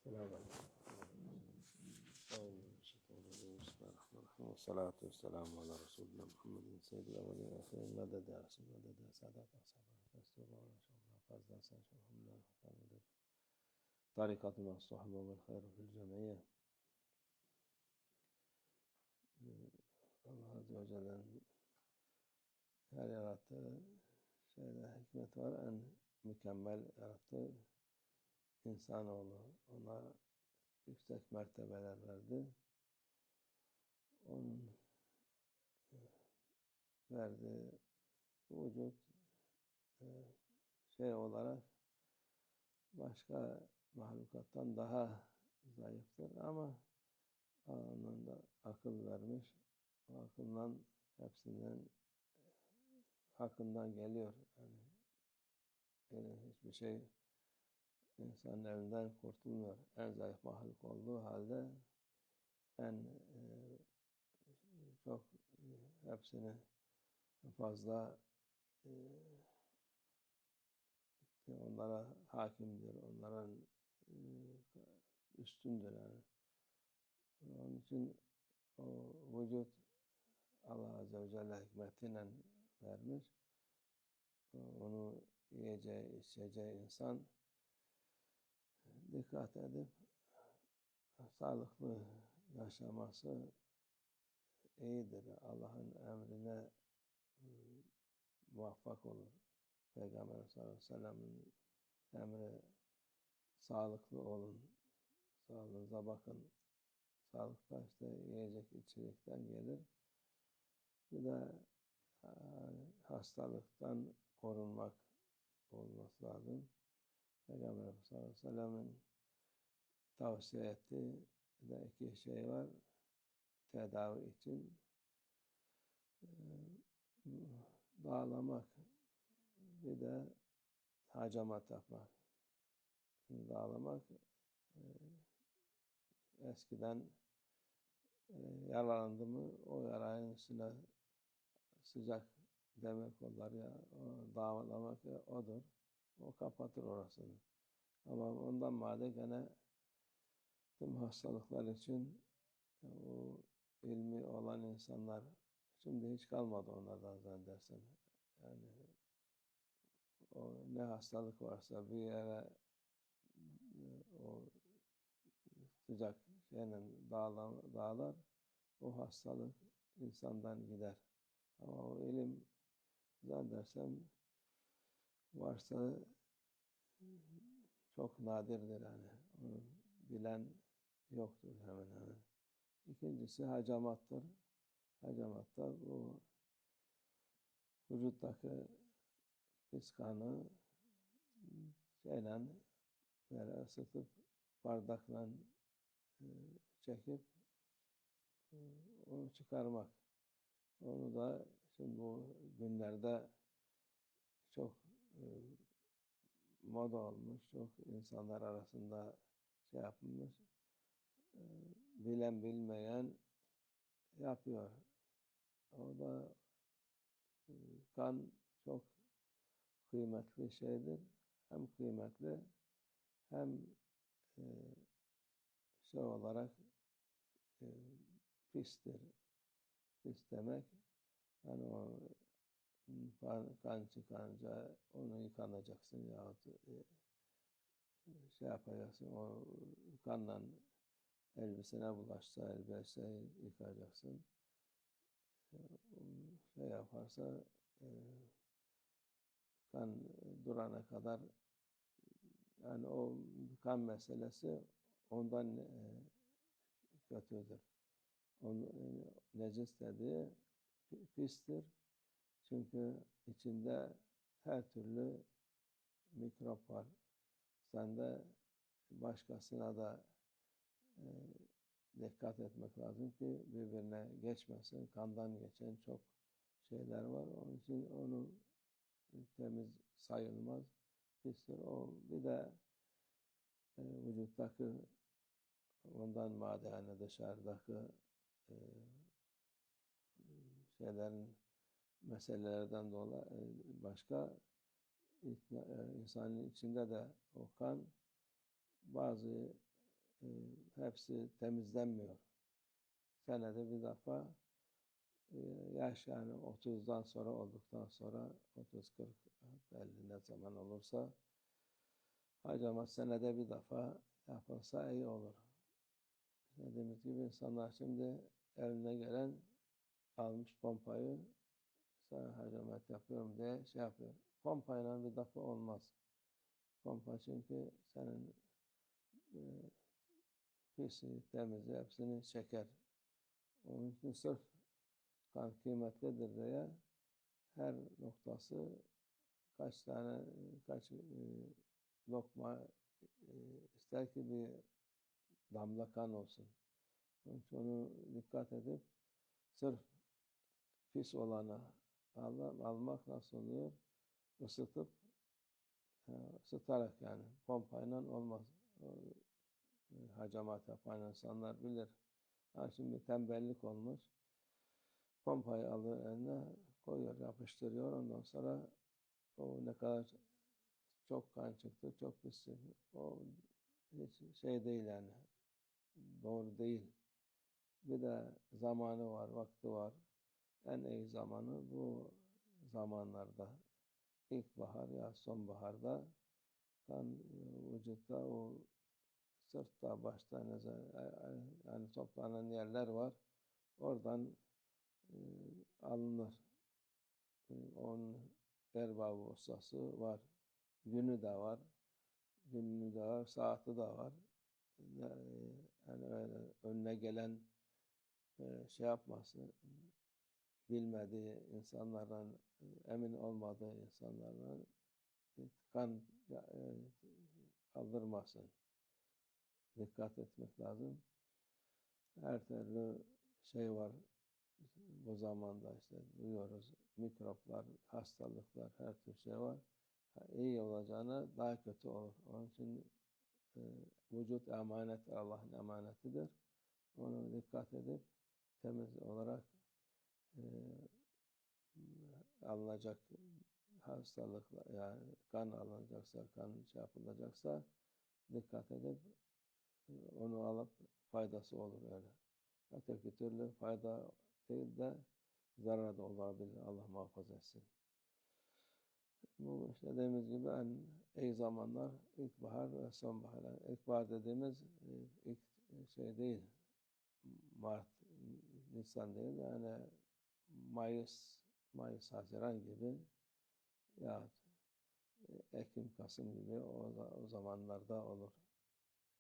Selamünaleyküm. Euzubillahimineşşeytanirracim. Bismillahirrahmanirrahim. Vessalatu vesselamu ala Resulina Muhammedin seyyidil evvelin ve ahirin. Medede ya Resul, medede ya Sadat ashabı. Estağfurullah ve inşallah. Fazla sen şerhamdülillah. Medede. Tarikatı ma'as-sohbe vel hayru fil cemiyye. Allah Azze ve Celle'nin her yarattığı şeyde hikmet var. En mükemmel yarattığı insanoğlu. Ona yüksek mertebeler verdi. Onun verdiği vücut şey olarak başka mahlukattan daha zayıftır ama Allah'ın da akıl vermiş. O akıldan hepsinden hakkından geliyor. Yani hiçbir şey insanın elinden kurtulmuyor. En zayıf mahluk olduğu halde en çok hepsini fazla onlara hakimdir. Onların üstündür yani. Onun için o vücut Allah Azze ve Celle hikmetiyle vermiş. Onu yiyeceği, içeceği insan dikkat edip sağlıklı yaşaması iyidir. Allah'ın emrine muvaffak olur. Peygamber sallallahu aleyhi ve sellem'in emri sağlıklı olun, sağlığınıza bakın. Sağlık da işte yiyecek içecekten gelir. Bir de hastalıktan korunmak olması lazım. Peygamber sallallahu aleyhi ve sellem'in tavsiye ettiği de iki şey var. Tedavi için dağlamak, bir de hacamat yapmak. Dağlamak eskiden yaralandı mı o yaranın üstüne sıcak demir kollar ya dağlamak odur. O kapatır orasını. Ama ondan madde gene tüm hastalıklar için o ilmi olan insanlar şimdi hiç kalmadı onlardan zannedersem. Yani o ne hastalık varsa bir yere o sıcak şeyle dağlar, o hastalık insandan gider. Ama o ilim zannedersem varsa çok nadirdir yani. Onu bilen yoktur hemen hemen. İkincisi hacamattır. Hacamatta bu vücuttaki pis kanı şeyle böyle ısıtıp bardakla çekip onu çıkarmak. Onu da şimdi bu günlerde çok moda olmuş, çok insanlar arasında şey yapılmış. Bilen bilmeyen yapıyor. O da kan çok kıymetli şeydir. Hem kıymetli hem şey olarak pistir. Pis demek yani o kan çıkınca onu yıkanacaksın yahut şey yapacaksın, o kanla elbisene bulaşsa elbiseyi yıkayacaksın. Şey yaparsa kan durana kadar yani o kan meselesi ondan kötüdür. Necis dediği pistir. Çünkü içinde her türlü mikrop var. Sen de başkasına da dikkat etmek lazım ki birbirine geçmesin. Kandan geçen çok şeyler var. Onun için onu temiz sayılmaz. Pistir. O bir de vücuttaki ondan madde yani dışarıdaki şeylerin meselelerden dolayı başka insanın içinde de o kan bazı hepsi temizlenmiyor. Senede bir defa yaş yani 30'dan sonra olduktan sonra 30, 40, 50 ne zaman olursa hacama senede bir defa yapılsa iyi olur. Dediğimiz gibi insanlar şimdi eline gelen almış pompayı sana hacamat yapıyorum diye şey yapıyor. Pompayla bir defa olmaz. Pompa çünkü senin pisi, temizi hepsini çeker. Onun için sırf kan kıymetlidir diye her noktası kaç tane, kaç lokma ister ki bir damla kan olsun. Onun için onu dikkat edip sırf pis olanı almak nasıl oluyor? Isıtıp, ısıtarak yani pompayla olmaz. Hacamat yapan insanlar bilir. Ha şimdi tembellik olmuş. Pompayı alır eline koyuyor, yapıştırıyor. Ondan sonra o ne kadar çok kan çıktı, çok pis çıktı. O hiç şey değil yani. Doğru değil. Bir de zamanı var, vakti var. En iyi zamanı bu zamanlarda. İlkbahar ya sonbaharda kan vücutta o sırtta, başta yani toplanan yerler var. Oradan alınır. Onun erbabı ustası var. Günü de var. Günü de var, saati de var. Yani öyle önüne gelen şey yapması, bilmediği insanlardan, emin olmadığı insanlardan kan aldırmasın. Dikkat etmek lazım. Her türlü şey var. Bu zamanda işte duyuyoruz. Mikroplar, hastalıklar, her tür şey var. İyi olacağına daha kötü olur. Onun için vücut emanet, Allah'ın emanetidir. Onu dikkat edip temiz olarak alınacak hastalıklar, yani kan alınacaksa, kan şey yapılacaksa dikkat edip onu alıp faydası olur öyle. Öteki türlü fayda değil de zarar da olabilir. Allah muhafaza etsin. Bu işte dediğimiz gibi en iyi zamanlar ilkbahar ve sonbahar. Yani ilkbahar dediğimiz ilk şey değil. Mart, Nisan değil. Yani Mayıs, Haziran gibi ya Ekim, Kasım gibi o zamanlarda olur.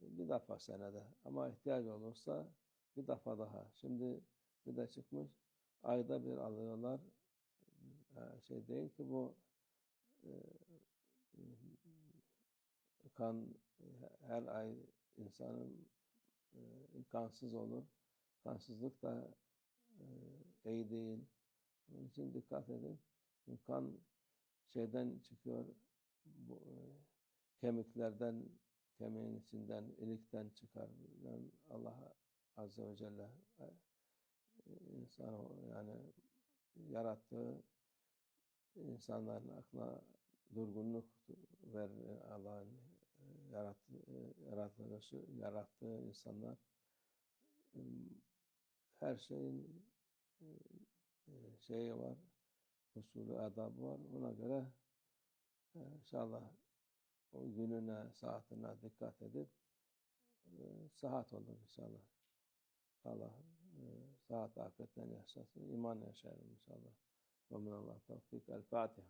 Bir defa senede. Ama ihtiyaç olursa bir defa daha. Şimdi bir de çıkmış ayda bir alıyorlar. Şey değil ki bu kan her ay insanın kansız olur. Kansızlık da iyi değil. Onun için dikkat edin. Kan şeyden çıkıyor, bu, kemiklerden, kemiğin içinden, ilikten çıkar. Yani Allah Azze ve Celle insan yani yarattığı insanların aklına durgunluk verir. Allah'ın yarattığı insanlar her şeyin şeyi var, usulü, adabı var. Ona göre inşallah o gününe, saatine dikkat edip sıhhat olur inşallah. Allah sıhhat afiyetten yaşasın, iman yaşayalım inşallah. Ve minallah tevfik. El Fatiha.